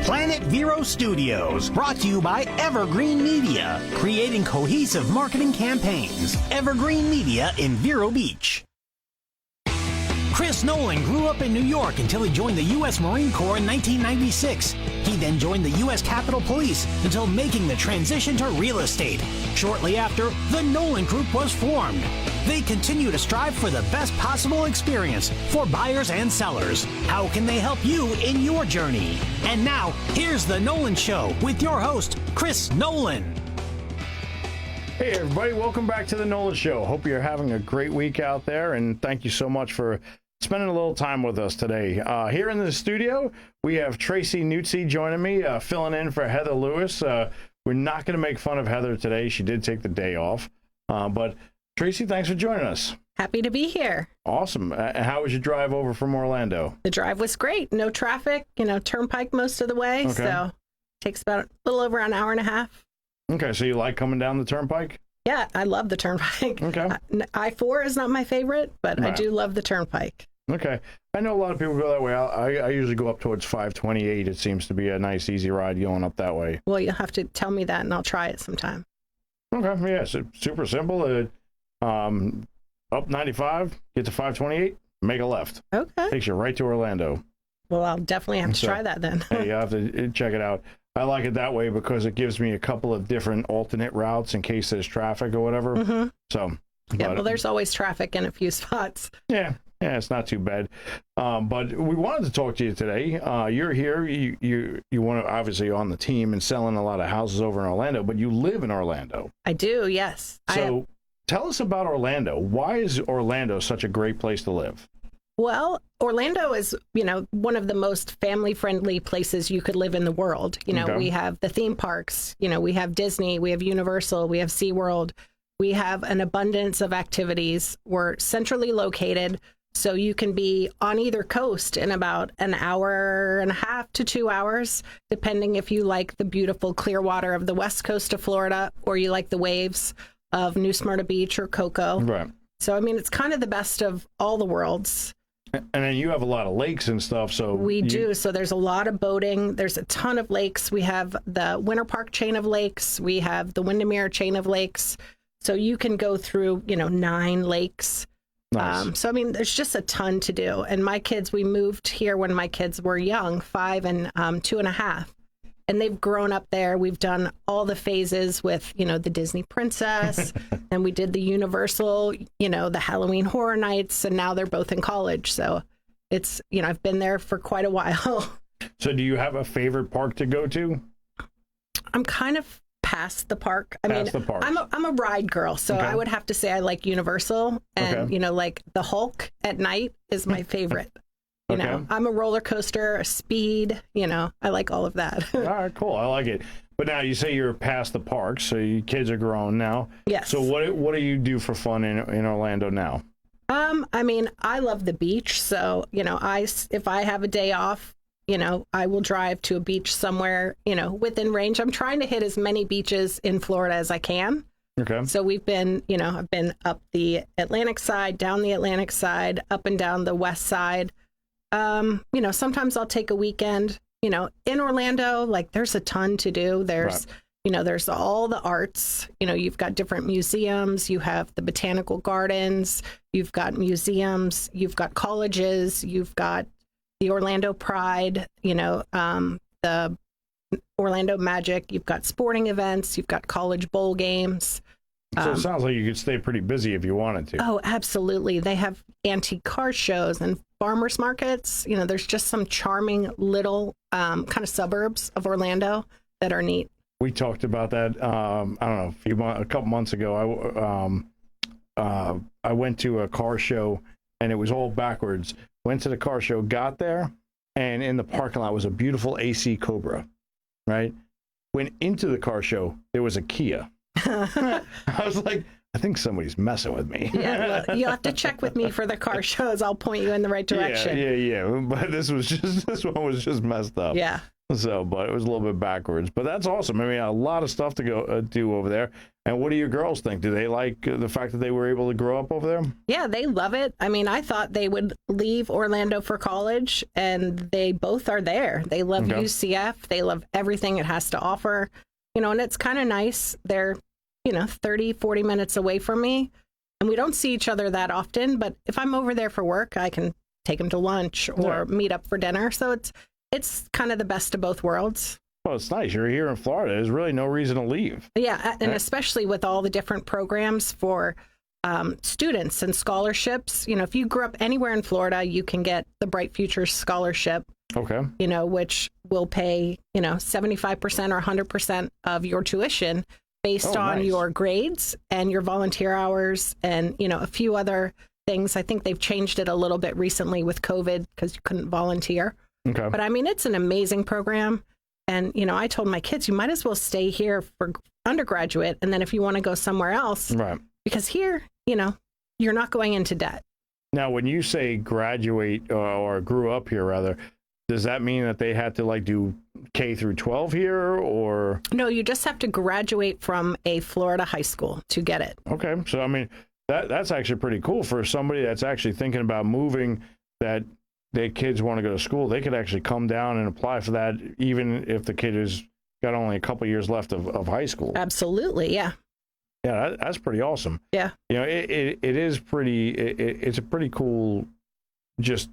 Planet Vero Studios, brought to you by Evergreen Media, creating cohesive marketing campaigns. Evergreen Media in Vero Beach. Chris Nolan grew up in New York until he joined the U.S. Marine Corps in 1996. He then joined the U.S. Capitol Police until making the transition to real estate. Shortly after, the Nolan Group was formed. They continue to strive for the best possible experience for buyers and sellers. How can they help you in your journey? And now, here's The Nolan Show with your host, Chris Nolan. Hey everybody, welcome back to The Nolan Show. Hope you're having a great week out there, and thank you so much for spending a little time with us today. Here in the studio, we have Tracy Nuetzi joining me, filling in for Heather Lewis. We're not going to make fun of Heather today. She did take the day off. But Tracy, thanks for joining us. Happy to be here. Awesome. How was your drive over from Orlando? The drive was great. No traffic, turnpike most of the way. Okay. So it takes about a little over an hour and a half. Okay, so you like coming down the turnpike? Yeah, I love the turnpike. Okay. I-4 is not my favorite, but right. I do love the turnpike. Okay. I know a lot of people go that way. I usually go up towards 528. It seems to be a nice, easy ride going up that way. Well, you'll have to tell me that, and I'll try it sometime. Okay. Yeah, so super simple. Up 95, get to 528, make a left. Okay. Takes you right to Orlando. Well, I'll definitely have to try that then. Hey, you have to check it out. I like it that way because it gives me a couple of different alternate routes in case there's traffic or whatever. Mm-hmm. So, yeah, well, there's always traffic in a few spots. Yeah, it's not too bad. But we wanted to talk to you today. You're here. You want to obviously on the team and selling a lot of houses over in Orlando, but you live in Orlando. I do, yes. So tell us about Orlando. Why is Orlando such a great place to live? Well, Orlando is, one of the most family-friendly places you could live in the world. Okay. We have the theme parks, we have Disney, we have Universal, we have SeaWorld. We have an abundance of activities. We're centrally located, so you can be on either coast in about an hour and a half to 2 hours, depending if you like the beautiful clear water of the west coast of Florida or you like the waves of New Smyrna Beach or Cocoa. Right. So, it's kind of the best of all the worlds. And then you have a lot of lakes and stuff. So we do. So there's a lot of boating. There's a ton of lakes. We have the Winter Park chain of lakes. We have the Windermere chain of lakes. So you can go through, 9 lakes. Nice. So, there's just a ton to do. And my kids, we moved here when my kids were young, 5 and 2.5. And they've grown up there. We've done all the phases with, the Disney Princess, and we did the Universal, the Halloween Horror Nights, and now they're both in college. So it's, I've been there for quite a while. So do you have a favorite park to go to? I'm kind of past the park. I'm a ride girl, so okay. I would have to say I like Universal, and, okay. Like the Hulk at night is my favorite. Okay. I'm a roller coaster, a speed, I like all of that. All right, cool. I like it. But now you say you're past the parks, so your kids are grown now. Yes. So what do you do for fun in Orlando now? I love the beach. So, if I have a day off, I will drive to a beach somewhere, within range. I'm trying to hit as many beaches in Florida as I can. Okay. So we've been, I've been up the Atlantic side, down the Atlantic side, up and down the west side. Sometimes I'll take a weekend, in Orlando, like there's a ton to do. There's, right. There's all the arts, you've got different museums, you have the botanical gardens, you've got museums, you've got colleges, you've got the Orlando Pride, the Orlando Magic, you've got sporting events, you've got college bowl games. So it sounds like you could stay pretty busy if you wanted to. Oh, absolutely. They have antique car shows and farmers markets. There's just some charming little kind of suburbs of Orlando that are neat. We talked about that, I don't know, a couple months ago. I went to a car show, and it was all backwards. Went to the car show, got there, and in the parking lot was a beautiful AC Cobra, right? Went into the car show, there was a Kia. I was like, I think somebody's messing with me. Yeah, well, you'll have to check with me for the car shows. I'll point you in the right direction. Yeah. But this one was just messed up. Yeah. So, but it was a little bit backwards. But that's awesome. I mean, a lot of stuff to go do over there. And what do your girls think? Do they like the fact that they were able to grow up over there? Yeah, they love it. I mean, I thought they would leave Orlando for college, and they both are there. They love UCF. They love everything it has to offer. You know, and it's kind of nice. They're, 30, 40 minutes away from me, and we don't see each other that often. But if I'm over there for work, I can take them to lunch or meet up for dinner. So it's kind of the best of both worlds. Well, it's nice. You're here in Florida. There's really no reason to leave. Yeah, and especially with all the different programs for students and scholarships. If you grew up anywhere in Florida, you can get the Bright Futures Scholarship. Okay. Which will pay, 75% or 100% of your tuition based on your grades and your volunteer hours and, a few other things. I think they've changed it a little bit recently with COVID because you couldn't volunteer. Okay. But I mean, it's an amazing program. And, I told my kids, you might as well stay here for undergraduate. And then if you want to go somewhere else, right? Because here, you're not going into debt. Now, when you say graduate or grew up here, rather, does that mean that they had to do K through 12 here or? No, you just have to graduate from a Florida high school to get it. Okay. So, I mean, that's actually pretty cool for somebody that's actually thinking about moving, that their kids want to go to school. They could actually come down and apply for that, even if the kid has got only a couple years left of high school. Absolutely. Yeah. Yeah, that's pretty awesome. Yeah. It is pretty, it's a pretty cool just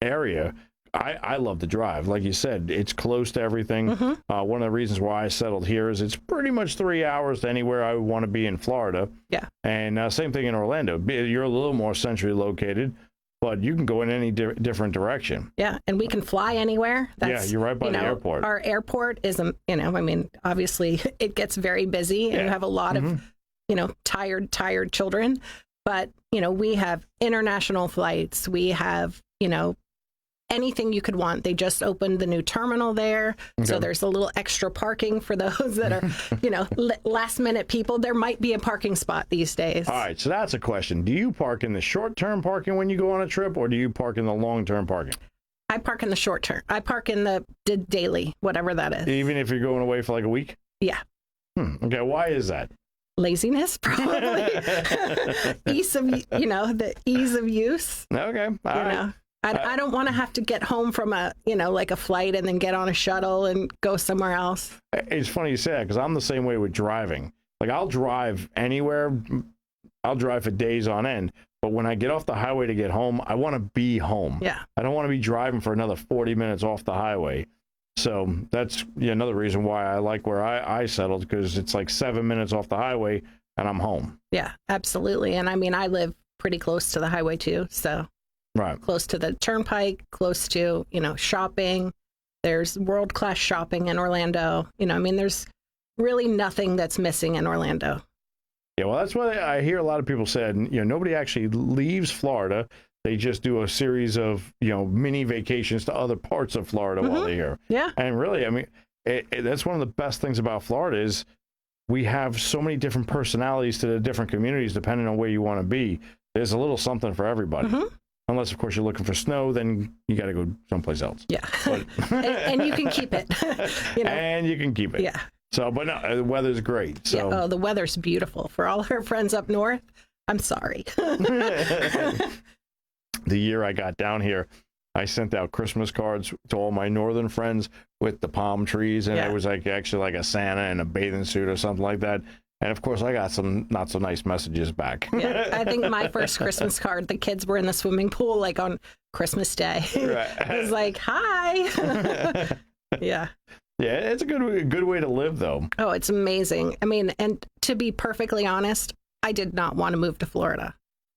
area. I love the drive. Like you said, it's close to everything. Mm-hmm. One of the reasons why I settled here is it's pretty much 3 hours to anywhere I would want to be in Florida. Yeah. And same thing in Orlando. You're a little more centrally located, but you can go in any different direction. Yeah, and we can fly anywhere. You're right by the airport. Our airport is, obviously it gets very busy and you have a lot of, tired children. But, we have international flights. We have, anything you could want. They just opened the new terminal there. Okay. So there's a little extra parking for those that are, last minute people. There might be a parking spot these days. All right. So that's a question. Do you park in the short-term parking when you go on a trip, or do you park in the long-term parking? I park in the short term. I park in the daily, whatever that is. Even if you're going away for like a week? Yeah. Okay. Why is that? Laziness, probably. the ease of use. Okay. All right. I don't want to have to get home from a flight and then get on a shuttle and go somewhere else. It's funny you say that, because I'm the same way with driving. Like, I'll drive anywhere. I'll drive for days on end. But when I get off the highway to get home, I want to be home. Yeah. I don't want to be driving for another 40 minutes off the highway. So that's another reason why I like where I settled, because it's like 7 minutes off the highway and I'm home. Yeah, absolutely. And I live pretty close to the highway too. So. Right. Close to the turnpike, close to, shopping. There's world-class shopping in Orlando. There's really nothing that's missing in Orlando. Yeah, well, that's what I hear a lot of people said. Nobody actually leaves Florida. They just do a series of, mini vacations to other parts of Florida while they're here. Yeah. And really, that's one of the best things about Florida is we have so many different personalities to the different communities depending on where you want to be. There's a little something for everybody. Mm-hmm. Unless, of course, you're looking for snow, then you got to go someplace else. Yeah. But, and you can keep it. And you can keep it. Yeah. So, but no, the weather's great. So. Yeah. Oh, the weather's beautiful. For all our friends up north, I'm sorry. The year I got down here, I sent out Christmas cards to all my northern friends with the palm trees, and it was actually like a Santa in a bathing suit or something like that. And, of course, I got some not so nice messages back. Yeah, I think my first Christmas card, the kids were in the swimming pool, like on Christmas Day. Right. I was like, hi. Yeah. Yeah, it's a good way to live, though. Oh, it's amazing. And to be perfectly honest, I did not want to move to Florida.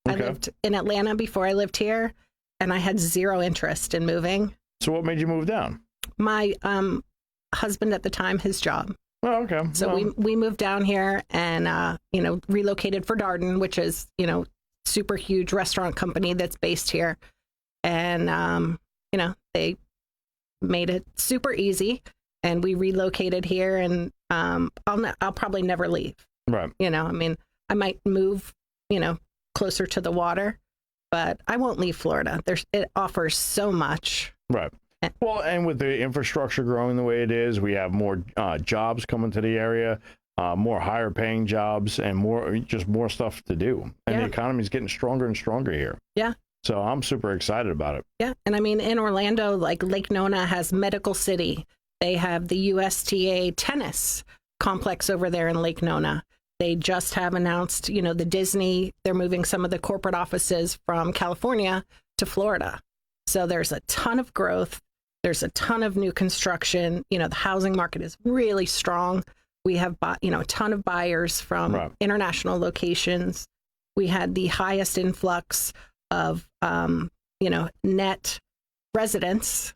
Okay. I lived in Atlanta before I lived here, and I had zero interest in moving. So what made you move down? My husband at the time, his job. Oh, okay. So we moved down here and, relocated for Darden, which is, super huge restaurant company that's based here. And, they made it super easy, and we relocated here, and I'll probably never leave. Right. I might move, closer to the water, but I won't leave Florida. It offers so much. Right. Well, and with the infrastructure growing the way it is, we have more jobs coming to the area, more higher paying jobs, and more stuff to do. And the economy is getting stronger and stronger here. Yeah. So I'm super excited about it. Yeah. And I mean, in Orlando, like Lake Nona has Medical City. They have the USTA tennis complex over there in Lake Nona. They just have announced, the Disney, they're moving some of the corporate offices from California to Florida. So there's a ton of growth. There's a ton of new construction. The housing market is really strong. We have, a ton of buyers from international locations. We had the highest influx of, net residents.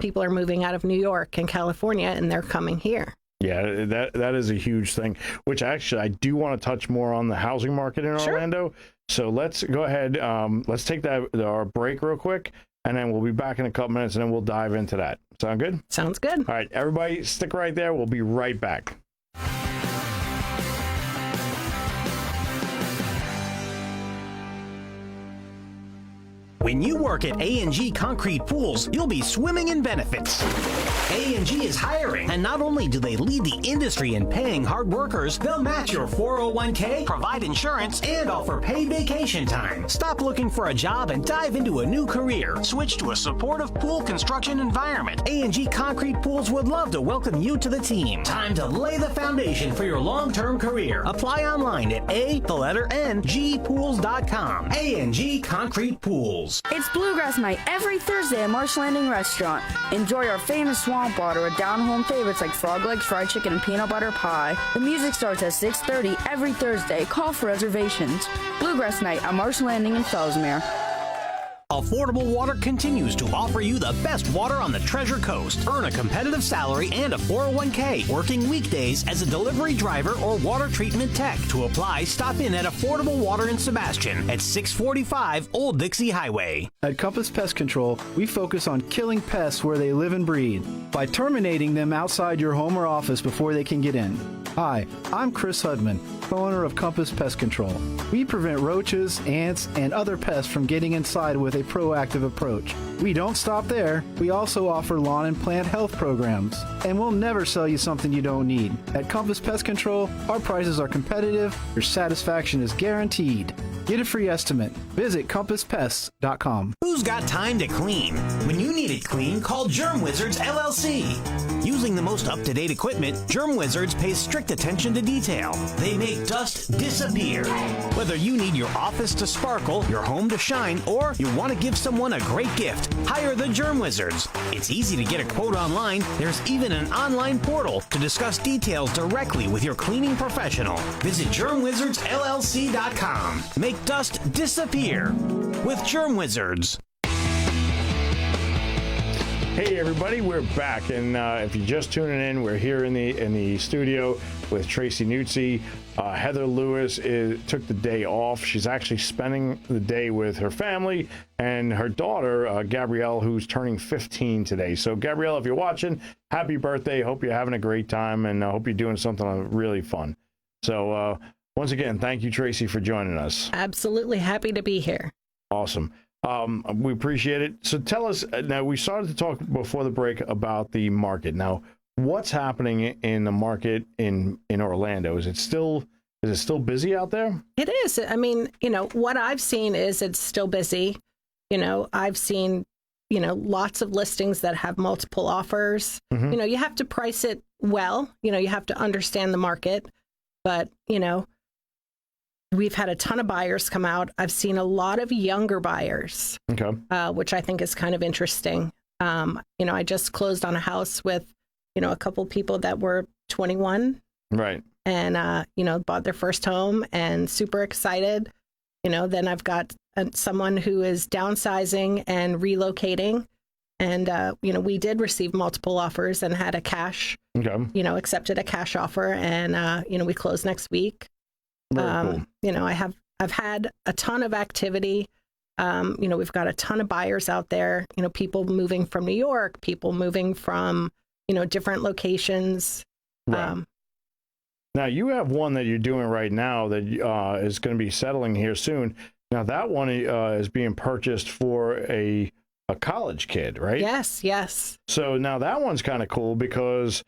People are moving out of New York and California, and they're coming here. Yeah, that is a huge thing, which actually I do want to touch more on the housing market in Orlando. So let's go ahead. Let's take our break real quick, and then we'll be back in a couple minutes, and then we'll dive into that. Sound good? Sounds good. All right, everybody stick right there. We'll be right back. When you work at A&G Concrete Pools, you'll be swimming in benefits. A&G is hiring, and not only do they lead the industry in paying hard workers, they'll match your 401k, provide insurance, and offer paid vacation time. Stop looking for a job and dive into a new career. Switch to a supportive pool construction environment. A&G Concrete Pools would love to welcome you to the team. Time to lay the foundation for your long-term career. Apply online at ngpools.com. A&G Concrete Pools. It's Bluegrass Night every Thursday at Marsh Landing Restaurant. Enjoy our famous swamp water with down-home favorites like frog legs, fried chicken, and peanut butter pie. The music starts at 6:30 every Thursday. Call for reservations. Bluegrass Night at Marsh Landing in Fellsmere. Affordable Water continues to offer you the best water on the Treasure Coast. Earn a competitive salary and a 401k, working weekdays as a delivery driver or water treatment tech. To apply, stop in at Affordable Water in Sebastian at 645 Old Dixie Highway. At Compass Pest Control, we focus on killing pests where they live and breathe by terminating them outside your home or office before they can get in. Hi, I'm Chris Hudman, owner of Compass Pest Control. We prevent roaches, ants, and other pests from getting inside with a proactive approach. We don't stop there. We also offer lawn and plant health programs, and we'll never sell you something you don't need. At Compass Pest Control, our prices are competitive, your satisfaction is guaranteed. Get a free estimate. Visit compasspests.com. Who's got time to clean? When you need it clean, call Germ Wizards LLC. Using the most up-to-date equipment, Germ Wizards pays strict attention to detail. They make dust disappear. Whether you need your office to sparkle, your home to shine, or you want to give someone a great gift, hire the Germ Wizards. It's easy to get a quote online. There's even an online portal to discuss details directly with your cleaning professional. Visit GermWizardsLLC.com. Make dust disappear with Germ Wizards. Hey everybody, we're back, and if you're just tuning in, we're here in the studio with Tracy Nuetzi. Heather Lewis took the day off. She's actually spending the day with her family and her daughter, Gabrielle, who's turning 15 today. So Gabrielle, if you're watching, happy birthday. Hope you're having a great time, and I hope you're doing something really fun. So once again, thank you, Tracy, for joining us. Absolutely happy to be here. Awesome. We appreciate it. So tell us, now we started to talk before the break about the market. Now, what's happening in the market in Orlando? Is it still busy out there? It is. I mean, what I've seen is it's still busy. I've seen, lots of listings that have multiple offers. Mm-hmm. You have to price it well. You have to understand the market. But, we've had a ton of buyers come out. I've seen a lot of younger buyers, okay, which I think is kind of interesting. I just closed on a house with, a couple people that were 21. Right. And, bought their first home and super excited. Then I've got someone who is downsizing and relocating. And, we did receive multiple offers and had a cash, accepted a cash offer. And, we close next week. Very cool. I've had a ton of activity. We've got a ton of buyers out there, people moving from New York, people moving from, different locations. Right. Now, you have one that you're doing right now that is going to be settling here soon. Now, that one is being purchased for a college kid, right? Yes, yes. So now that one's kind of cool because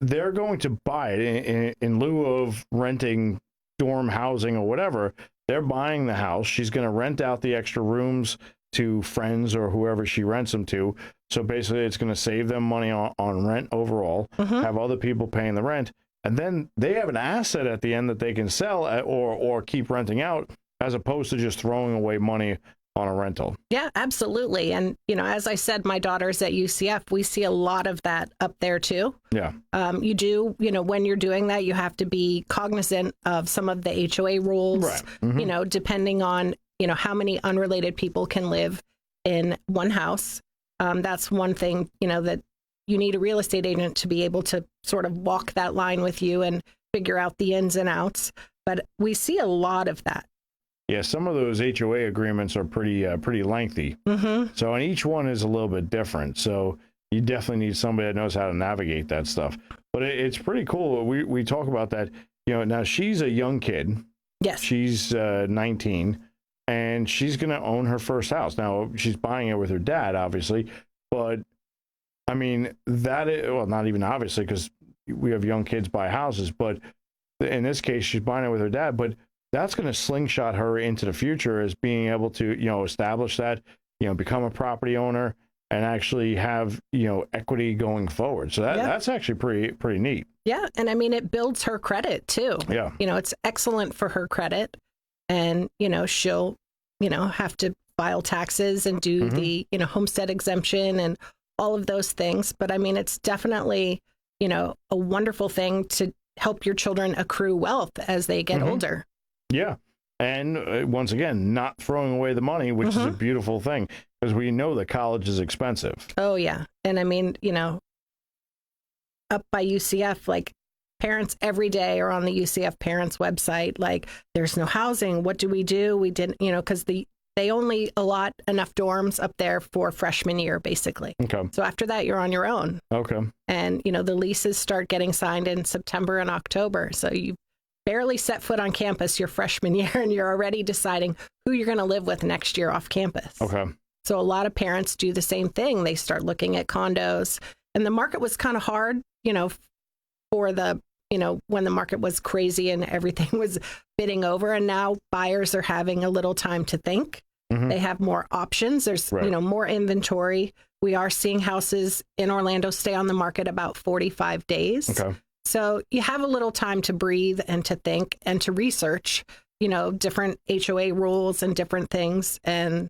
they're going to buy it in lieu of renting dorm housing or whatever. They're buying the house. She's going to rent out the extra rooms to friends or whoever she rents them to. So basically, it's going to save them money on rent overall, have other people paying the rent. And then they have an asset at the end that they can sell or keep renting out, as opposed to just throwing away money on a rental. Yeah, absolutely. And, as I said, my daughter's at UCF. We see a lot of that up there, too. Yeah. You do, when you're doing that, you have to be cognizant of some of the HOA rules, right. Depending on, how many unrelated people can live in one house. That's one thing, that you need a real estate agent to be able to sort of walk that line with you and figure out the ins and outs. But we see a lot of that. Yeah, some of those HOA agreements are pretty lengthy. So, and each one is a little bit different. So you definitely need somebody that knows how to navigate that stuff. But it's pretty cool. We talk about that. Now she's a young kid. Yes. She's 19, and she's going to own her first house. Now, she's buying it with her dad, obviously. But, I mean, not even obviously, because we have young kids buy houses. But in this case, she's buying it with her dad. But that's going to slingshot her into the future as being able to, establish that, become a property owner and actually have, equity going forward. So that's actually pretty neat. Yeah. And I mean, it builds her credit too. Yeah. It's excellent for her credit. And, she'll, have to file taxes and do the, homestead exemption and all of those things. But I mean, it's definitely, a wonderful thing to help your children accrue wealth as they get older. Yeah. And once again, not throwing away the money, which is a beautiful thing, because we know that college is expensive. Oh, yeah. And I mean, up by UCF, like parents every day are on the UCF parents website, like there's no housing. What do? We didn't, because they only allot enough dorms up there for freshman year, basically. Okay. So after that, you're on your own. Okay. And, the leases start getting signed in September and October. So you barely set foot on campus your freshman year, and you're already deciding who you're going to live with next year off campus. Okay. So a lot of parents do the same thing. They start looking at condos, and the market was kind of hard, for the, when the market was crazy and everything was bidding over. And now buyers are having a little time to think. They have more options. There's, more inventory. We are seeing houses in Orlando stay on the market about 45 days. Okay. So you have a little time to breathe and to think and to research, different HOA rules and different things. And,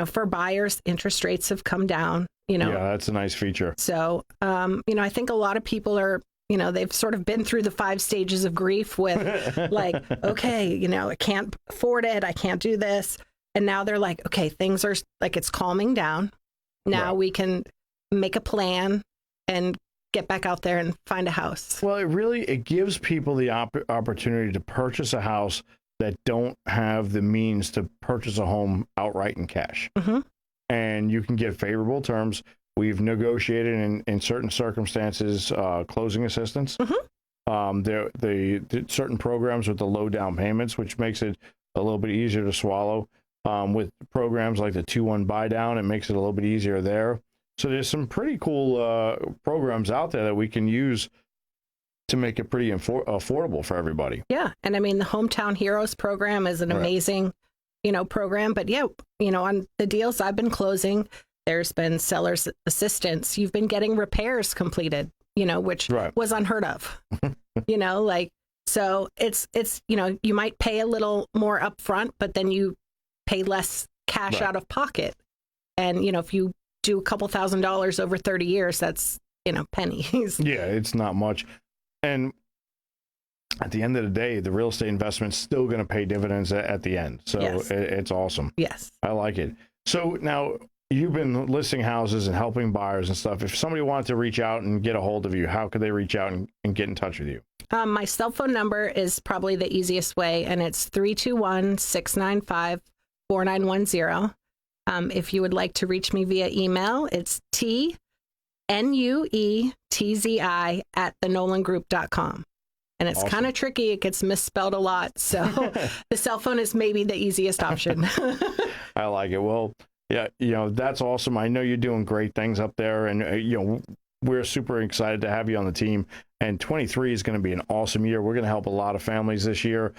for buyers, interest rates have come down, Yeah, that's a nice feature. So, I think a lot of people are, they've sort of been through the 5 stages of grief with like, okay, I can't afford it. I can't do this. And now they're like, okay, things are like, it's calming down. Now we can make a plan and get back out there and find a house. Well, it gives people the opportunity to purchase a house that don't have the means to purchase a home outright in cash. And you can get favorable terms. We've negotiated in certain circumstances closing assistance. The certain programs with the low down payments, which makes it a little bit easier to swallow. With programs like the 2-1 buy down, it makes it a little bit easier there. So there's some pretty cool programs out there that we can use to make it pretty affordable for everybody. Yeah. And I mean, the Hometown Heroes program is an amazing, program. But yeah, on the deals I've been closing, there's been seller's assistance. You've been getting repairs completed, which was unheard of, so it's, you might pay a little more upfront, but then you pay less cash out of pocket. And, if you do a couple $1,000s over 30 years, that's, pennies. Yeah, it's not much. And at the end of the day, the real estate investment's still going to pay dividends at the end. So it's awesome. Yes. I like it. So now you've been listing houses and helping buyers and stuff. If somebody wanted to reach out and get a hold of you, how could they reach out and get in touch with you? My cell phone number is probably the easiest way, and it's 321-695-4910. If you would like to reach me via email, it's TNUETZI@thenolangroup.com. And it's kind of tricky. It gets misspelled a lot. So the cell phone is maybe the easiest option. I like it. Well, yeah, that's awesome. I know you're doing great things up there, and we're super excited to have you on the team. And 23 is going to be an awesome year. We're going to help a lot of families this year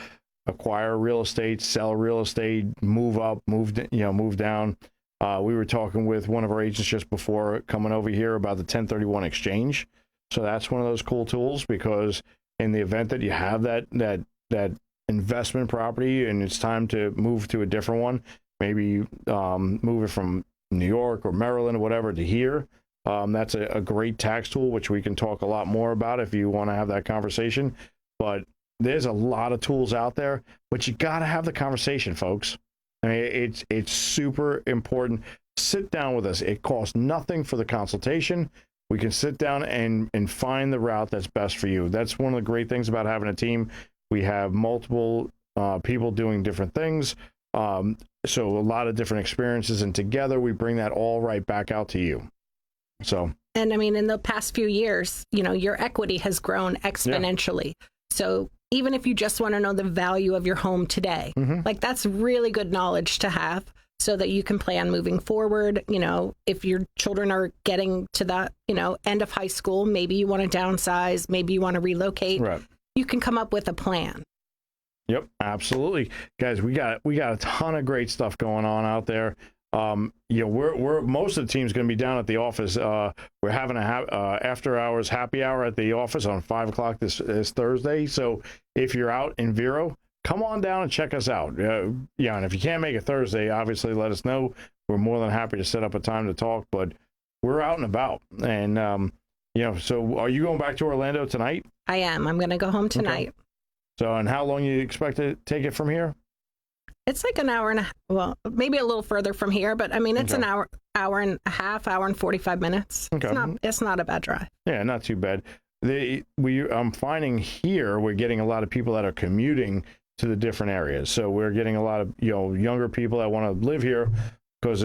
acquire real estate, sell real estate, move up, move down. We were talking with one of our agents just before coming over here about the 1031 exchange. So that's one of those cool tools, because in the event that you have that investment property and it's time to move to a different one, maybe move it from New York or Maryland or whatever to here. That's a great tax tool, which we can talk a lot more about if you want to have that conversation. But there's a lot of tools out there, but you got to have the conversation, folks. I mean, it's super important. Sit down with us. It costs nothing for the consultation. We can sit down and find the route that's best for you. That's one of the great things about having a team. We have multiple people doing different things. So a lot of different experiences, and together we bring that all right back out to you. So, and I mean, in the past few years, your equity has grown exponentially. Yeah. So even if you just want to know the value of your home today, like that's really good knowledge to have so that you can plan moving forward. If your children are getting to that, end of high school, maybe you want to downsize, maybe you want to relocate, right. You can come up with a plan. Yep, absolutely. Guys, we got a ton of great stuff going on out there. We're most of the team's going to be down at the office. We're having a after hours happy hour at the office on 5 o'clock this Thursday. So if you're out in Vero, come on down and check us out. And if you can't make it Thursday, obviously let us know. We're more than happy to set up a time to talk, but we're out and about. And, so are you going back to Orlando tonight? I am. I'm going to go home tonight. Okay. So, and how long you expect to take it from here? It's like an hour and maybe a little further from here, but I mean, it's an hour and a half, hour and 45 minutes. Okay. It's not a bad drive. Yeah, not too bad. I'm finding here, we're getting a lot of people that are commuting to the different areas. So we're getting a lot of, younger people that want to live here because,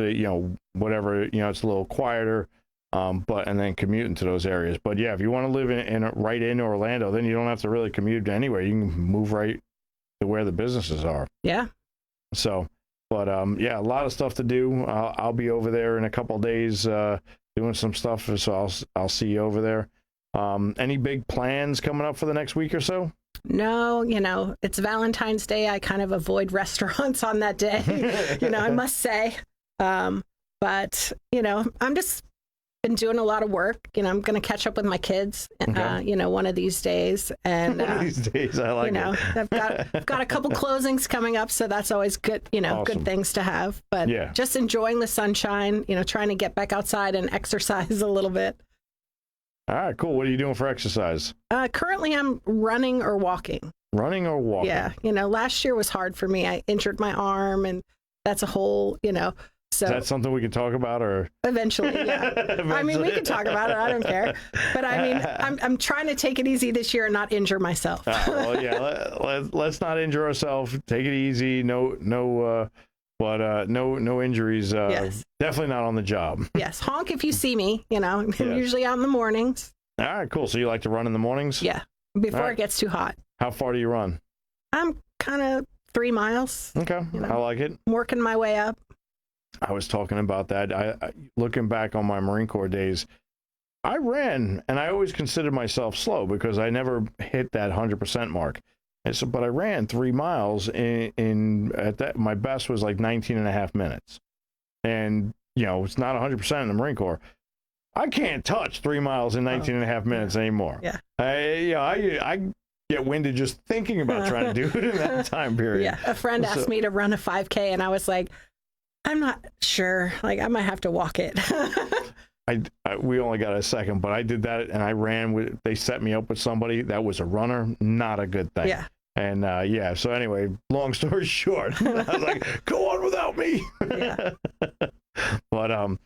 whatever, it's a little quieter, and then commuting to those areas. But yeah, if you want to live right in Orlando, then you don't have to really commute anywhere. You can move right to where the businesses are. Yeah. So, but a lot of stuff to do. I'll be over there in a couple of days doing some stuff. So I'll see you over there. Any big plans coming up for the next week or so? No, it's Valentine's Day. I kind of avoid restaurants on that day, I must say. But, I'm just been doing a lot of work. I'm going to catch up with my kids, one of these days. And one of these days, I like it. I've got a couple closings coming up, so that's always good, awesome. Good things to have. But just enjoying the sunshine, trying to get back outside and exercise a little bit. All right, cool. What are you doing for exercise? Currently, I'm running or walking. Running or walking? Yeah. Last year was hard for me. I injured my arm, and that's a whole, So is that something we can talk about, or eventually? Yeah. Eventually. I mean, we can talk about it. I don't care. But I mean, I'm trying to take it easy this year and not injure myself. Well, yeah. Let's not injure ourselves. Take it easy. No injuries. Yes. Definitely not on the job. Yes. Honk if you see me. I'm usually out in the mornings. All right. Cool. So you like to run in the mornings? Yeah. Before it gets too hot. How far do you run? I'm kind of 3 miles. Okay. I like it. Working my way up. I was talking about that. I looking back on my Marine Corps days, I ran, and I always considered myself slow because I never hit that 100% mark. And so, but I ran 3 miles my best was like 19 and a half minutes. And, it's not 100% in the Marine Corps. I can't touch 3 miles in 19 and a half minutes anymore. Yeah. I get winded just thinking about trying to do it in that time period. Yeah. A friend asked me to run a 5K, and I was like, I'm not sure. Like, I might have to walk it. We only got a second, but I did that, and I ran they set me up with somebody that was a runner. Not a good thing. Yeah. And so anyway, long story short, I was like, go on without me. Yeah. But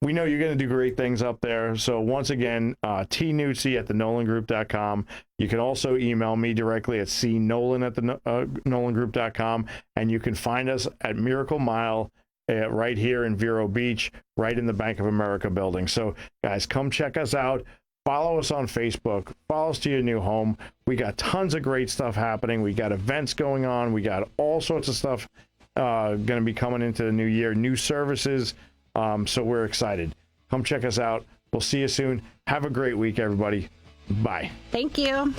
we know you're going to do great things up there. So once again, T Nuetzi at thenolangroup.com. You can also email me directly at cnolan at thenolangroup.com. And you can find us at Miracle Mile right here in Vero Beach, right in the Bank of America building. So guys, come check us out. Follow us on Facebook. Follow us to your new home. We got tons of great stuff happening. We got events going on. We got all sorts of stuff going to be coming into the new year, new services. So we're excited. Come check us out. We'll see you soon. Have a great week, everybody. Bye. Thank you.